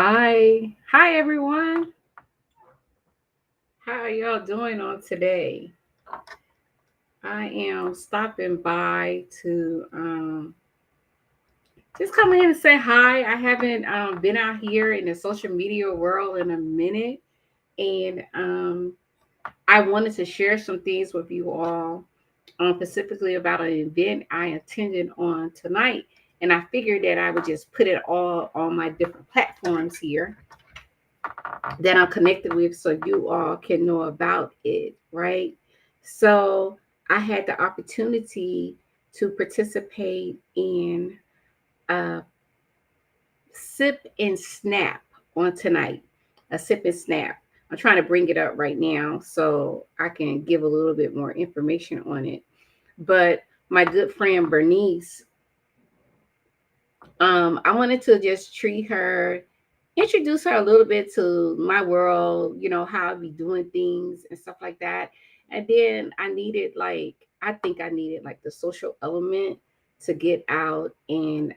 Hi everyone. How are y'all doing on today? I am stopping by to just come in and say hi. I haven't been out here in the social media world in a minute, and I wanted to share some things with you all, specifically about an event I attended on tonight. And I figured that I would just put it all on my different platforms here that I'm connected with so you all can know about it, right? So I had the opportunity to participate in a sip and snap on tonight. A sip and snap. I'm trying to bring it up right now so I can give a little bit more information on it. But my good friend Bernice, I wanted to just treat her, introduce her a little bit to my world, how I be doing things and stuff like that. And then I think I needed like the social element to get out and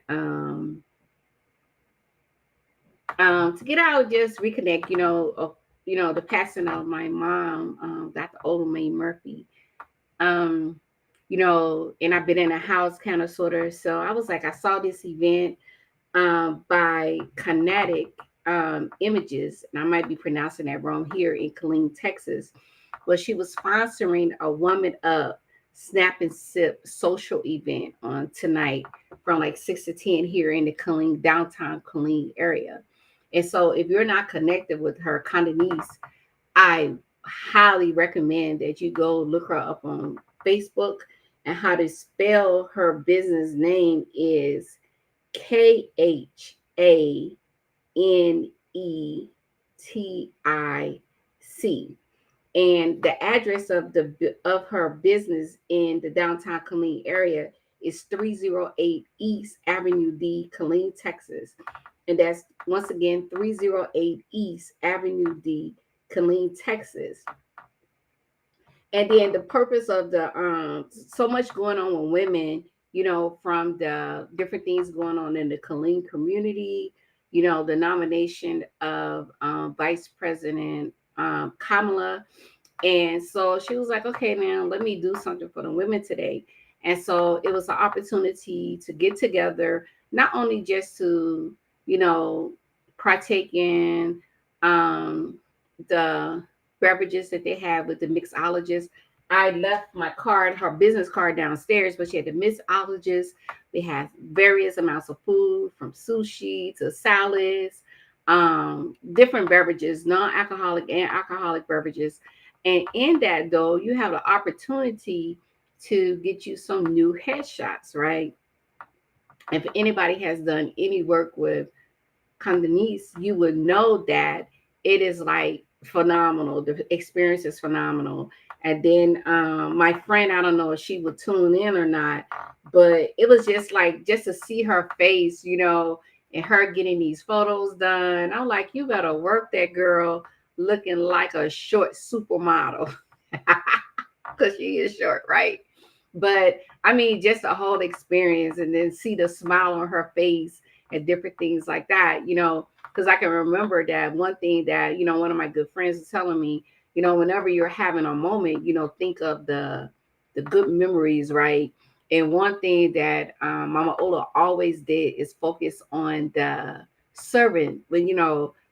to get out, just reconnect, the passing of my mom, Dr. Ola Mae Murphy. Um, and I've been in a house kind of sort of. So I was like, I saw this event by Khanetic Images, and I might be pronouncing that wrong, here in Killeen, Texas, where she was sponsoring a Woman Up Snap and Sip social event on tonight from like 6 to 10 here in the Killeen, downtown Killeen area. And so, if you're not connected with her, Cantonese, I highly recommend that you go look her up on Facebook. And how to spell her business name is Khanetic. And the address of her business in the downtown Killeen area is 308 East Avenue D, Killeen, Texas. And that's once again 308 East Avenue D, Killeen, Texas. And then the purpose of the so much going on with women, from the different things going on in the Killeen community, the nomination of Vice President Kamala. And so she was like, okay, now let me do something for the women today. And so it was an opportunity to get together, not only just to, you know, partake in the beverages that they have with the mixologist. I left my card, her business card downstairs, but she had the mixologist. They had various amounts of food from sushi to salads, different beverages, non-alcoholic and alcoholic beverages. And in that, though, you have the opportunity to get you some new headshots, right? If anybody has done any work with Condonese, you would know that it is like phenomenal. The experience is phenomenal. And then my friend, I don't know if she would tune in or not, but it was just like just to see her face, and her getting these photos done. I'm like, you better work that girl looking like a short supermodel because she is short, right? But I mean, just the whole experience and then see the smile on her face and different things like that, because I can remember that one thing that, one of my good friends was telling me, whenever you're having a moment, think of the good memories, right? And one thing that Mama Ola always did is focus on the serving, when,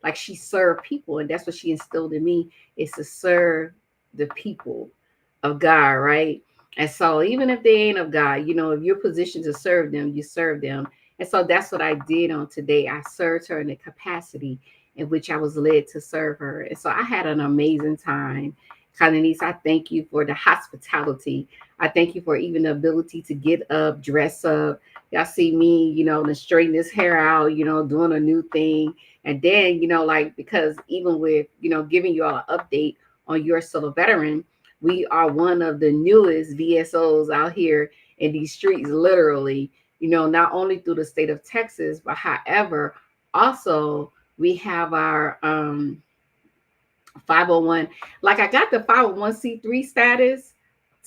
like she served people. And that's what she instilled in me, is to serve the people of God, right? And so even if they ain't of God, if you're positioned to serve them, you serve them. And so that's what I did on today. I served her in the capacity in which I was led to serve her. And so I had an amazing time. Kananise, I thank you for the hospitality. I thank you for even the ability to get up, dress up. Y'all see me, to straighten this hair out, doing a new thing. And then, like, because even with, giving you all an update on Your Solo Veteran, we are one of the newest VSOs out here in these streets, literally, not only through the state of Texas, but however, also we have our 501. Like I got the 501c3 status,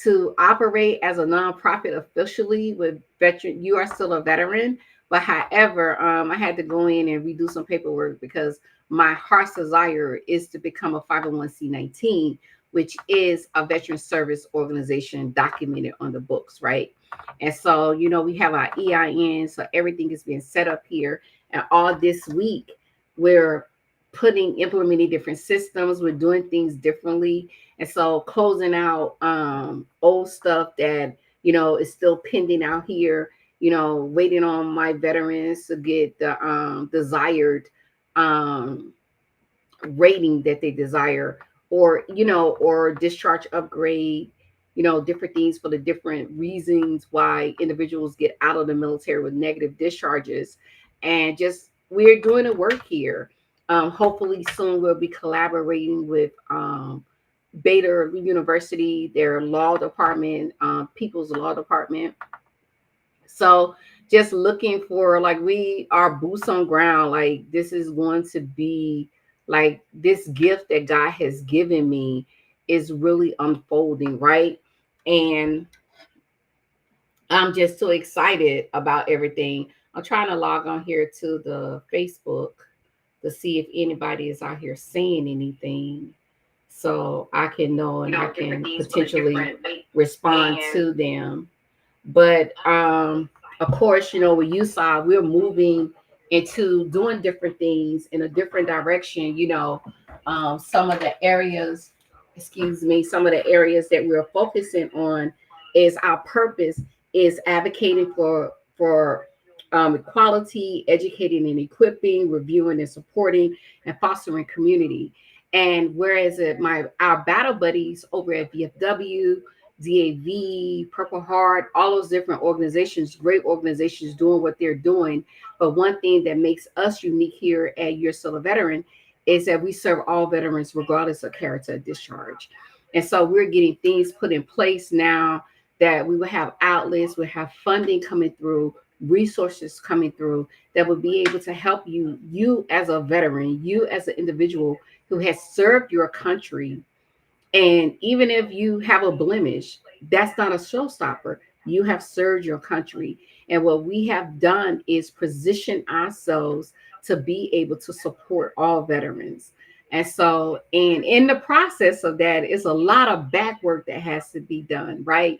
to operate as a nonprofit officially with veteran. You are still a veteran, but however, I had to go in and redo some paperwork because my heart's desire is to become a 501c19, which is a veteran service organization documented on the books, right? And so, we have our EIN, so everything is being set up here. And all this week, we're implementing different systems, we're doing things differently. And so closing out old stuff that, is still pending out here, waiting on my veterans to get the desired um, rating that they desire, or discharge upgrade, different things for the different reasons why individuals get out of the military with negative discharges. And just we're doing the work here. Hopefully soon we'll be collaborating with Baylor University, their law department, People's Law Department. So just looking for, like, we are boots on ground. Like, this is going to be like this gift that God has given me is really unfolding, right? And I'm just so excited about everything. I'm trying to log on here to the Facebook to see if anybody is out here saying anything, so I can know and I can potentially respond to them. But of course, with you saw, we're moving into doing different things in a different direction. Some of the areas, some of the areas that we're focusing on is our purpose is advocating for equality, educating and equipping, reviewing and supporting, and fostering community. And whereas our battle buddies over at VFW, DAV, Purple Heart, all those different organizations, great organizations doing what they're doing. But one thing that makes us unique here at You're Still a Veteran is that we serve all veterans regardless of character of discharge. And so we're getting things put in place now that we will have outlets, we'll have funding coming through, resources coming through that will be able to help you as a veteran, you as an individual who has served your country. And even if you have a blemish, that's not a showstopper. You have served your country. And what we have done is position ourselves to be able to support all veterans. And so, and in the process of that, it's a lot of back work that has to be done, right?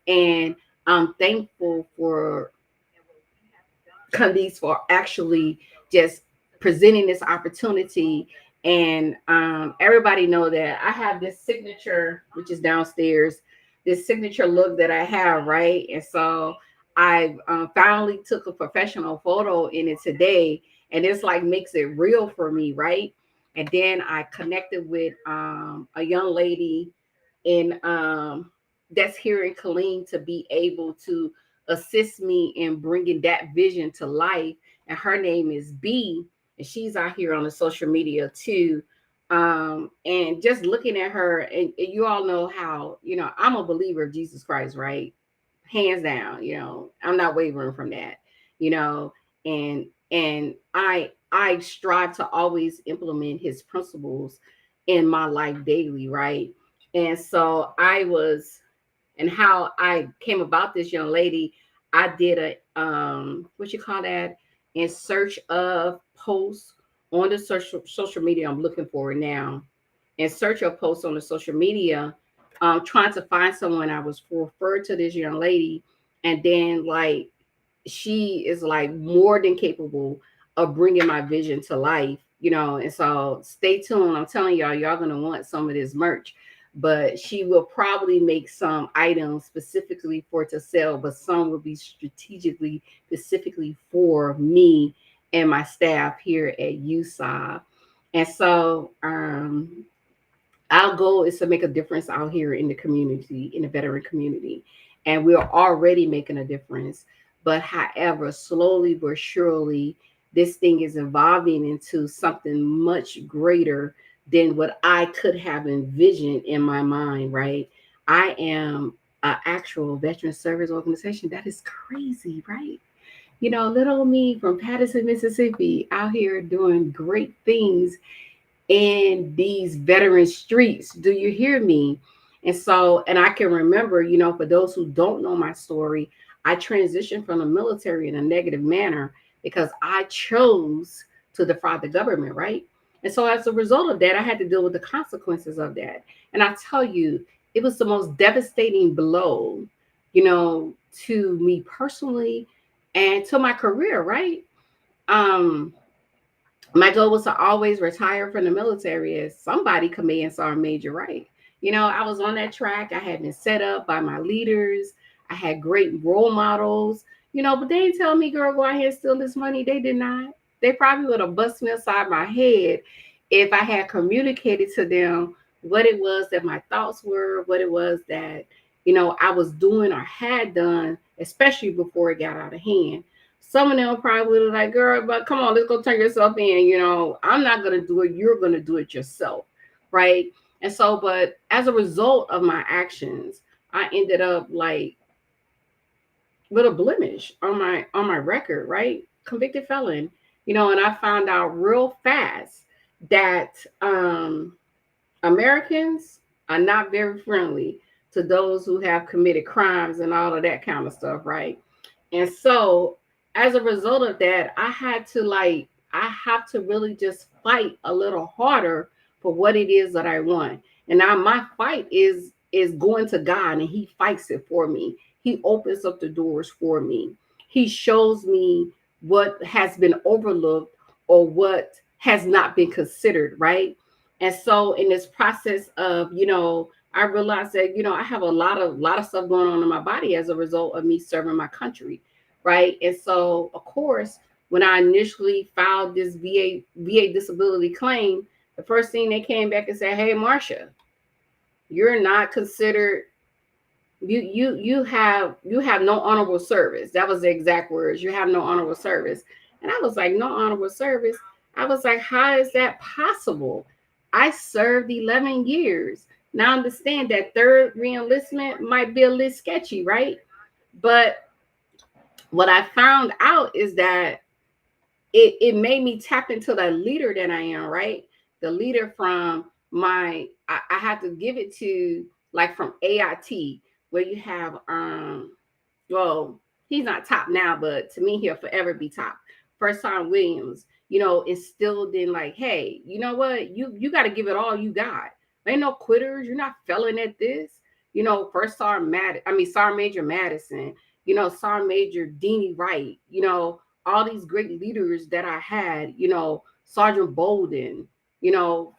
And I'm thankful for Candice for actually just presenting this opportunity. And everybody know that I have this signature, which is downstairs, this signature look that I have, right? And so I finally took a professional photo in it today, and it's like makes it real for me, right? And then I connected with a young lady in that's here in Killeen to be able to assist me in bringing that vision to life. And her name is B, and she's out here on the social media too. And just looking at her, and you all know how, I'm a believer of Jesus Christ, right? Hands down, I'm not wavering from that, you know, and I strive to always implement his principles in my life daily, right? And so and how I came about this young lady, I did a what you call that, in search of posts on the social media. I'm looking for it now. In search of posts on the social media, trying to find someone. I was referred to this young lady, and then like she is like more than capable of bringing my vision to life, and so stay tuned. I'm telling y'all gonna want some of this merch, but she will probably make some items specifically for it to sell, but some will be specifically for me and my staff here at USA. And so our goal is to make a difference out here in the community, in the veteran community. And we're already making a difference. But however, slowly but surely, this thing is evolving into something much greater than what I could have envisioned in my mind, right? I am an actual veteran service organization. That is crazy, right? Little me from Patterson, Mississippi, out here doing great things in these veteran streets. Do you hear me? And so, and I can remember, for those who don't know my story, I transitioned from the military in a negative manner because I chose to defraud the government, right? And so, as a result of that, I had to deal with the consequences of that. And I tell you, it was the most devastating blow, you know, to me personally and to my career, right? Um, my goal was to always retire from the military as somebody command sergeant major, right? I was on that track. I had been set up by my leaders. I had great role models, but they didn't tell me, girl, go out here and steal this money. They did not. They probably would have busted me upside my head if I had communicated to them what it was that my thoughts were, what it was that, I was doing or had done, especially before it got out of hand. Some of them probably would have like, girl, but come on, let's go turn yourself in. I'm not gonna do it. You're gonna do it yourself, right? And so, but as a result of my actions, I ended up like with a blemish on my record, right? Convicted felon, and I found out real fast that Americans are not very friendly to those who have committed crimes and all of that kind of stuff, right? And so as a result of that, I have to really just fight a little harder for what it is that I want. And now my fight is going to God, and he fights it for me. He opens up the doors for me. He shows me what has been overlooked or what has not been considered, right? And so in this process of, I realized that, I have a lot of stuff going on in my body as a result of me serving my country, right? And so, of course, when I initially filed this VA disability claim, the first thing they came back and said, "Hey, Marcia, you're not considered. You have no honorable service." That was the exact words. You have no honorable service, and I was like, "No honorable service." I was like, "How is that possible? I served 11 years." Now, understand that third reenlistment might be a little sketchy, right? But what I found out is that it made me tap into the leader that I am, right? The leader from I had to give it to like from AIT, where you have well, he's not top now, but to me he'll forever be top. First time Williams, instilled in like, hey, you know what? You got to give it all you got. Ain't no quitters. You're not failing at this. First Sergeant Major Madison, Sergeant Major Deanie Wright, all these great leaders that I had, Sergeant Bolden,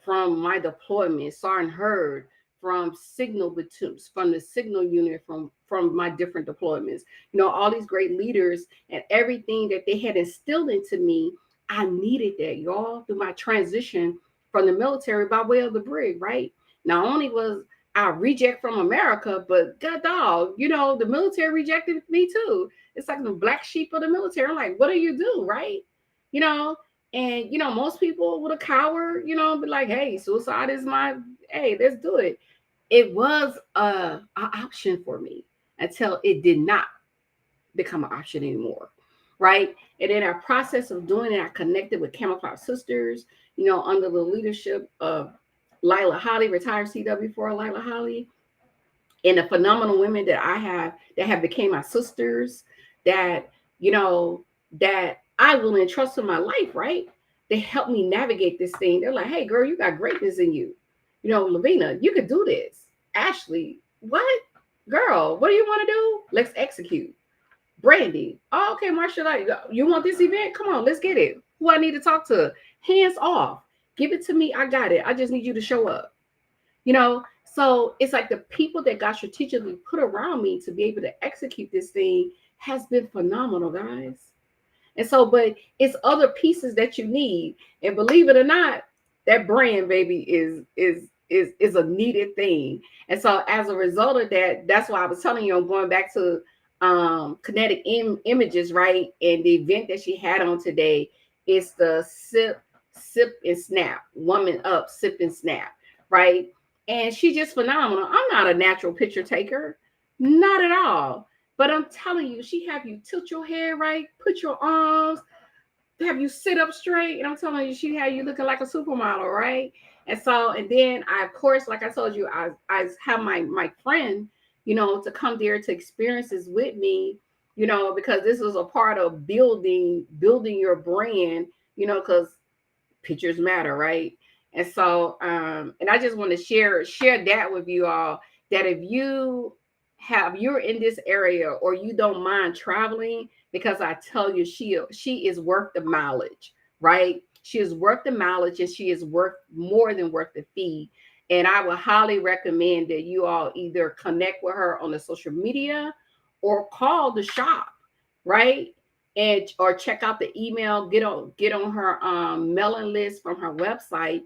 from my deployment, Sergeant Hurd, from signal platoons, from the signal unit, from my different deployments, all these great leaders and everything that they had instilled into me. I needed that, y'all, through my transition from the military by way of the brig, right? Not only was I reject from America, but god dog, the military rejected me too. It's like the black sheep of the military. I'm like, what do you do, right? You know, and most people would have cowered, be like, hey, suicide is my hey, let's do it. It was an option for me until it did not become an option anymore, right? And in our process of doing it, I connected with Camouflage Sisters, under the leadership of Lila Holly, retired CW4 Lila Holly, and the phenomenal women that have became my sisters, that you know that I will entrust in my life, right? They help me navigate this thing. They're like, hey girl, you got greatness in you. Lavina, you could do this. Ashley, what? Girl, what do you want to do? Let's execute. Brandy, oh, okay, Marcia, like, you want this event? Come on, let's get it. Who I need to talk to? Hands off. Give it to me. I got it. I just need you to show up. You know, so it's like the people that God strategically put around me to be able to execute this thing has been phenomenal, guys. And so, but it's other pieces that you need. And believe it or not, that brand, baby, is a needed thing. And so as a result of that, that's why I was telling you, I'm going back to Khanetic Images, right? And the event that she had on today is the sip and snap, woman up, sip and snap, right? And she's just phenomenal. I'm not a natural picture taker, not at all. But I'm telling you, she have you tilt your head right, put your arms, have you sit up straight. And I'm telling you, she had you looking like a supermodel, right? And so, and then I, of course, like I told you, I have my friend, to come there to experience this with me, because this was a part of building your brand, because pictures matter, right? And so, and I just want to share that with you all, that if you're in this area or you don't mind traveling, because I tell you, she is worth the mileage, right? She is worth the mileage, and she is worth more than worth the fee. And I would highly recommend that you all either connect with her on the social media or call the shop, right? And or check out the email, get on her mailing list from her website,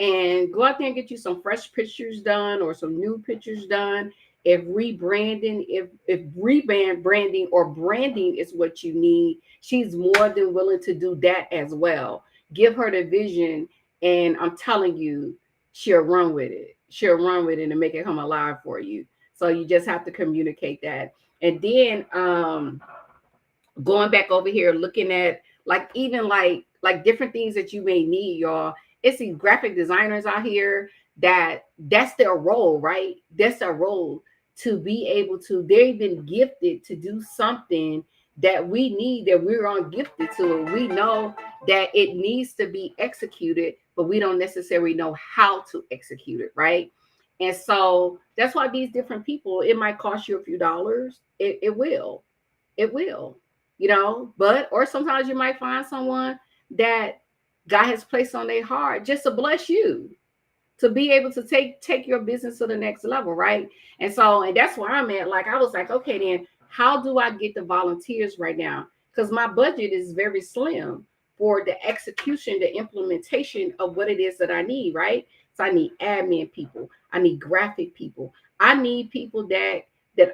and go out there and get you some fresh pictures done or some new pictures done. If rebrand branding or branding is what you need, she's more than willing to do that as well. Give her the vision, and I'm telling you, she'll run with it. She'll run with it and make it come alive for you. So you just have to communicate that. And then going back over here, looking at like even like different things that you may need, y'all. It's these graphic designers out here that's their role, right? That's their role, to be able to, they've been gifted to do something that we need, that we're on gifted to. We know that it needs to be executed, but we don't necessarily know how to execute it, right? And so that's why these different people, it might cost you a few dollars. It will, but or sometimes you might find someone that God has placed on their heart just to bless you, to be able to take your business to the next level, right? And so, and that's where I'm at. Like I was like, okay, then how do I get the volunteers right now? Because my budget is very slim for the execution, the implementation of what it is that I need, right? So I need admin people, I need graphic people, I need people that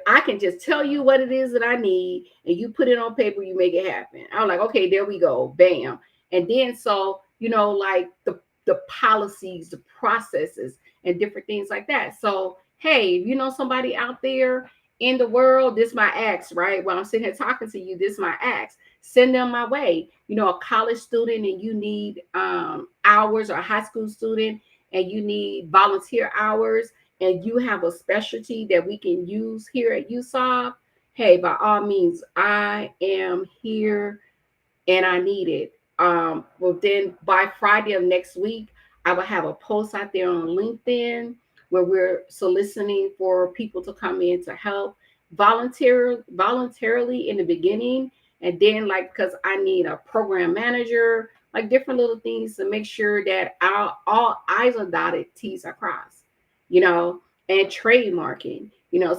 I can just tell you what it is that I need, and you put it on paper, you make it happen. I'm like, okay, there we go, bam. And then so, like the policies, the processes, and different things like that. So, hey, if you know somebody out there in the world, this my ask, right? While I'm sitting here talking to you, this my ask. Send them my way. A college student and you need hours, or a high school student and you need volunteer hours, and you have a specialty that we can use here at USOB, hey, by all means, I am here and I need it. Well, then by Friday of next week, I will have a post out there on LinkedIn where we're soliciting for people to come in to help voluntarily in the beginning. And then, like, because I need a program manager, like different little things to make sure that all I's are dotted, T's are crossed, and trademarking.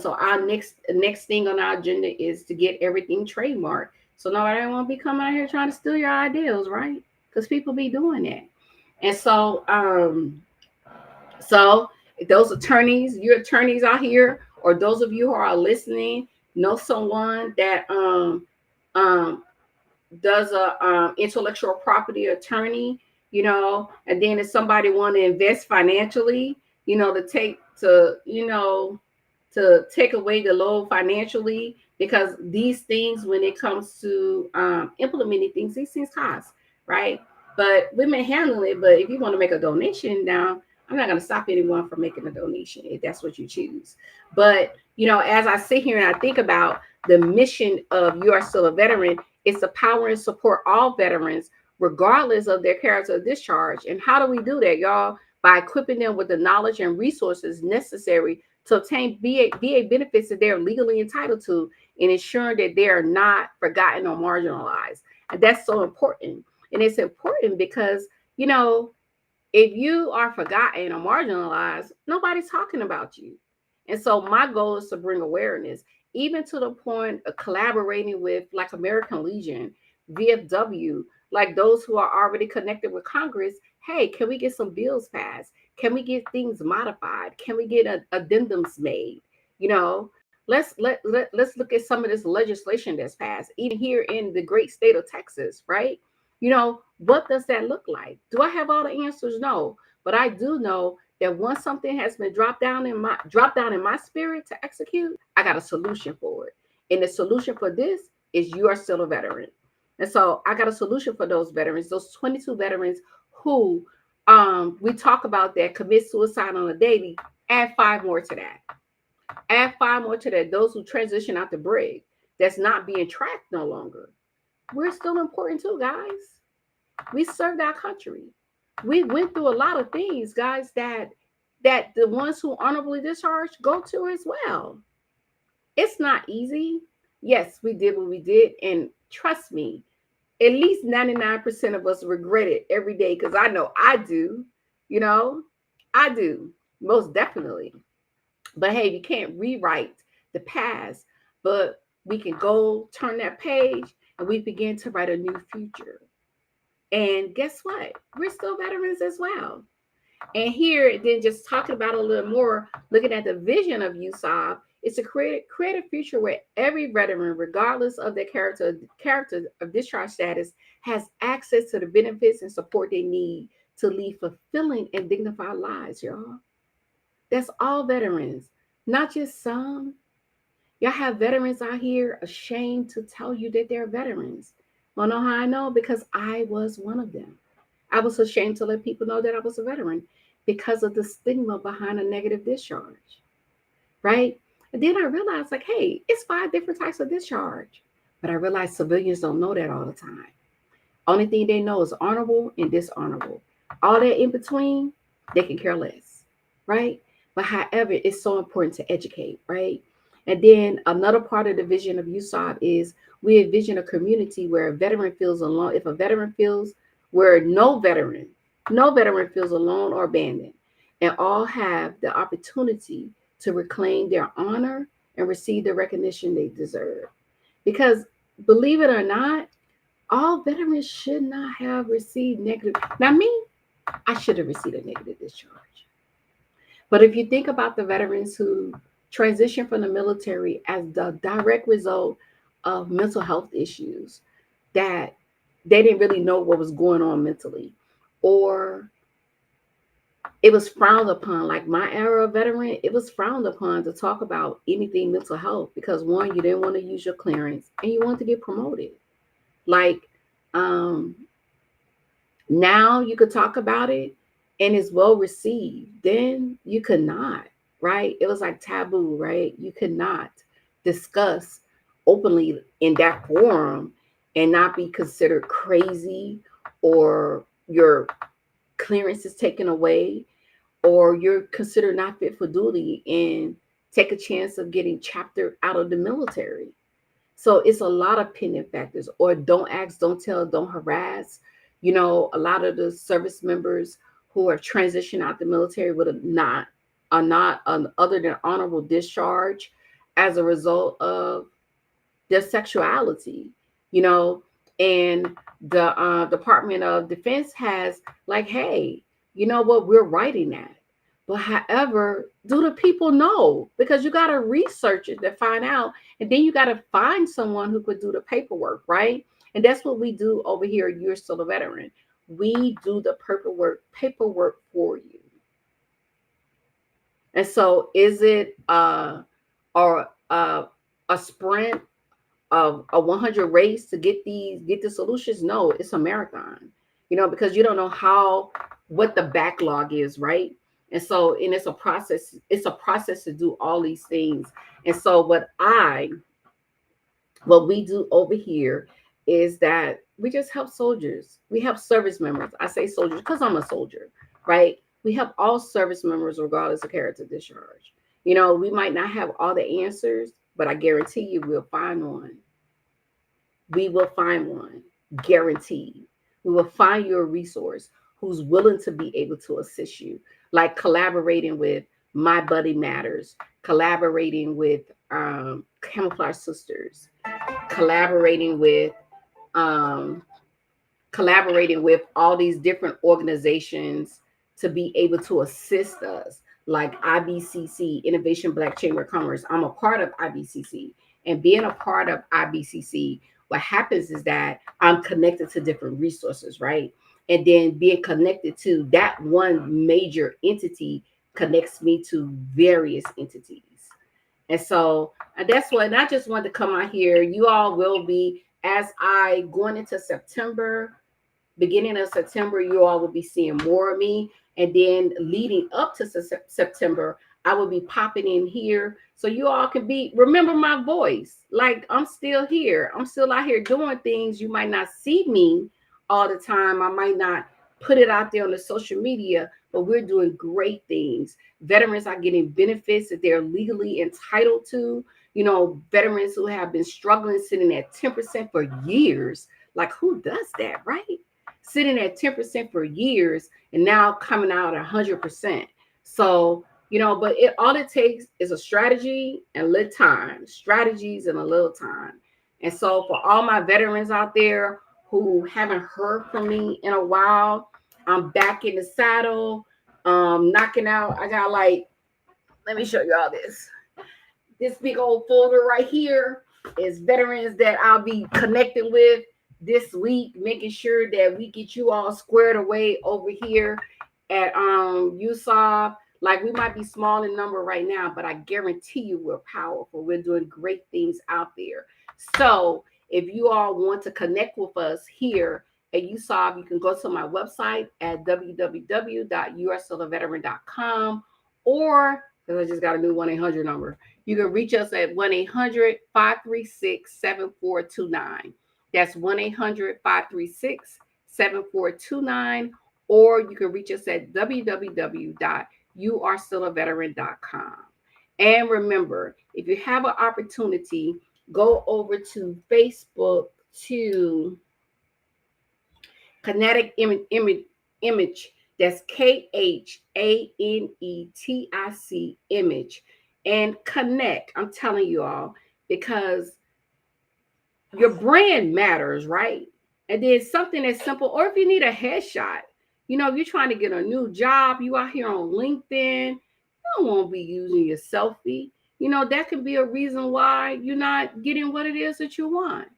So our next thing on our agenda is to get everything trademarked. So nobody won't be coming out here trying to steal your ideas, right? Because people be doing that. And so if those attorneys, your attorneys out here, or those of you who are listening, know someone that um does a intellectual property attorney, and then if somebody want to invest financially, to take away the load financially, because these things, when it comes to implementing things, these things cost, right? But women handle it. But if you want to make a donation now, I'm not going to stop anyone from making a donation if that's what you choose. But, as I sit here and I think about the mission of You Are Still a Veteran, it's to power and support all veterans, regardless of their character of discharge. And how do we do that, y'all? By equipping them with the knowledge and resources necessary to obtain VA benefits that they're legally entitled to, and ensuring that they are not forgotten or marginalized. And that's so important. And it's important because, if you are forgotten or marginalized, nobody's talking about you. And so my goal is to bring awareness, even to the point of collaborating with like American Legion, VFW, like those who are already connected with Congress. Hey, can we get some bills passed? Can we get things modified? Can we get addendums made? Let's look at some of this legislation that's passed, even here in the great state of Texas, right? What does that look like? Do I have all the answers? No, but I do know that once something has been dropped down in my spirit to execute, I got a solution for it. And the solution for this is You Are Still a Veteran. And so I got a solution for those veterans, those 22 veterans who We talk about that, commit suicide on a daily. Add five more to that. Add five more to that. Those who transition out the brig, that's not being tracked no longer. We're still important too, guys. We served our country. We went through a lot of things, guys, that the ones who honorably discharged go to as well. It's not easy. Yes, we did what we did, and trust me, at least 99% of us regret it every day, because I know I do. You know, I do, most definitely. But hey, we can't rewrite the past, but we can go turn that page and we begin to write a new future. And guess what? We're still veterans as well. And here, then just talking about a little more, looking at the vision of USOB, is to create a future where every veteran, regardless of their character of discharge status, has access to the benefits and support they need to lead fulfilling and dignified lives, y'all. That's all veterans, not just some. Y'all have veterans out here ashamed to tell you that they're veterans. Wanna know how I know? Because I was one of them. I was ashamed to let people know that I was a veteran because of the stigma behind a negative discharge, right? And then I realized, like, hey, it's five different types of discharge. But I realized civilians don't know that all the time. Only thing they know is honorable and dishonorable. All that in between, they can care less, right? But however, it's so important to educate, right? And then another part of the vision of USOB is we envision a community where a veteran feels alone. If a veteran feels where no veteran feels alone or abandoned, and all have the opportunity to reclaim their honor and receive the recognition they deserve. Because believe it or not, all veterans should not have received negative. Now, me, I should have received a negative discharge. But if you think about the veterans who transitioned from the military as the direct result of mental health issues, that they didn't really know what was going on mentally, or it was frowned upon, like my era of veteran, it was frowned upon to talk about anything mental health because one, you didn't want to use your clearance and you wanted to get promoted. Like, um, now you could talk about it and it's well received. Then you could not, right? It was like taboo, right? You could not discuss openly in that forum and not be considered crazy, or your clearance is taken away, or you're considered not fit for duty and take a chance of getting chaptered out of the military. So it's a lot of pending factors, or don't ask, don't tell, don't harass. A lot of the service members who have transitioned out the military would have not are not other than honorable discharge as a result of their sexuality, you know, and the Department of Defense has like, hey, you know what, we're writing that. But however, do the people know? Because you got to research it to find out, and then you got to find someone who could do the paperwork, right? And that's what we do over here. You're still a veteran. We do the paperwork for you. And so, is it or a sprint of a 100 race to get the solutions? No, it's a marathon. Because you don't know what the backlog is, right? And so, and it's a process to do all these things. And so what we do over here is that we just help soldiers. We help service members. I say soldiers because I'm a soldier, right? We help all service members regardless of character discharge. We might not have all the answers, but I guarantee you we'll find one. We will find one, guaranteed. We will find you a resource who's willing to be able to assist you, like collaborating with My Buddy Matters, collaborating with Camouflage Sisters, collaborating with um, collaborating with all these different organizations to be able to assist us, like IBCC, Innovation Black Chamber of Commerce. I'm a part of IBCC, and being a part of IBCC, what happens is that I'm connected to different resources, right? And then being connected to that one major entity connects me to various entities. And so and that's what, and I just wanted to come out here. You all will be, as I going into September, Beginning of September, you all will be seeing more of me. And then leading up to September, I will be popping in here so you all can remember my voice. Like, I'm still here. I'm still out here doing things. You might not see me all the time. I might not put it out there on the social media, but we're doing great things. Veterans are getting benefits that they're legally entitled to. Veterans who have been struggling, sitting at 10% for years. Like, who does that, right? Sitting at 10% for years and now coming out 100%. So, but all it takes is a strategy and a little time, strategies and a little time. And so for all my veterans out there who haven't heard from me in a while, I'm back in the saddle, knocking out. I got let me show you all this. This big old folder right here is veterans that I'll be connecting with this week, making sure that we get you all squared away over here at USOB. Like, we might be small in number right now, but I guarantee you we're powerful. We're doing great things out there. So if you all want to connect with us here at USOB, you can go to my website at www.youarestillaveteran.com, or, because I just got a new 1-800 number, you can reach us at 1-800-536-7429. That's 1-800-536-7429. Or you can reach us at www.youarestillaveteran.com. And remember, if you have an opportunity, go over to Facebook to Khanetic Image. That's KHANETIC Image. And connect. I'm telling you all, because your brand matters, right? And then something as simple, or if you need a headshot, if you're trying to get a new job, you out here on LinkedIn, you don't want to be using your selfie. That could be a reason why you're not getting what it is that you want.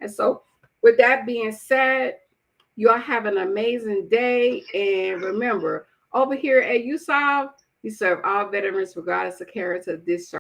And so, with that being said, you all have an amazing day. And remember, over here at USOB, we serve all veterans regardless of character, discharge.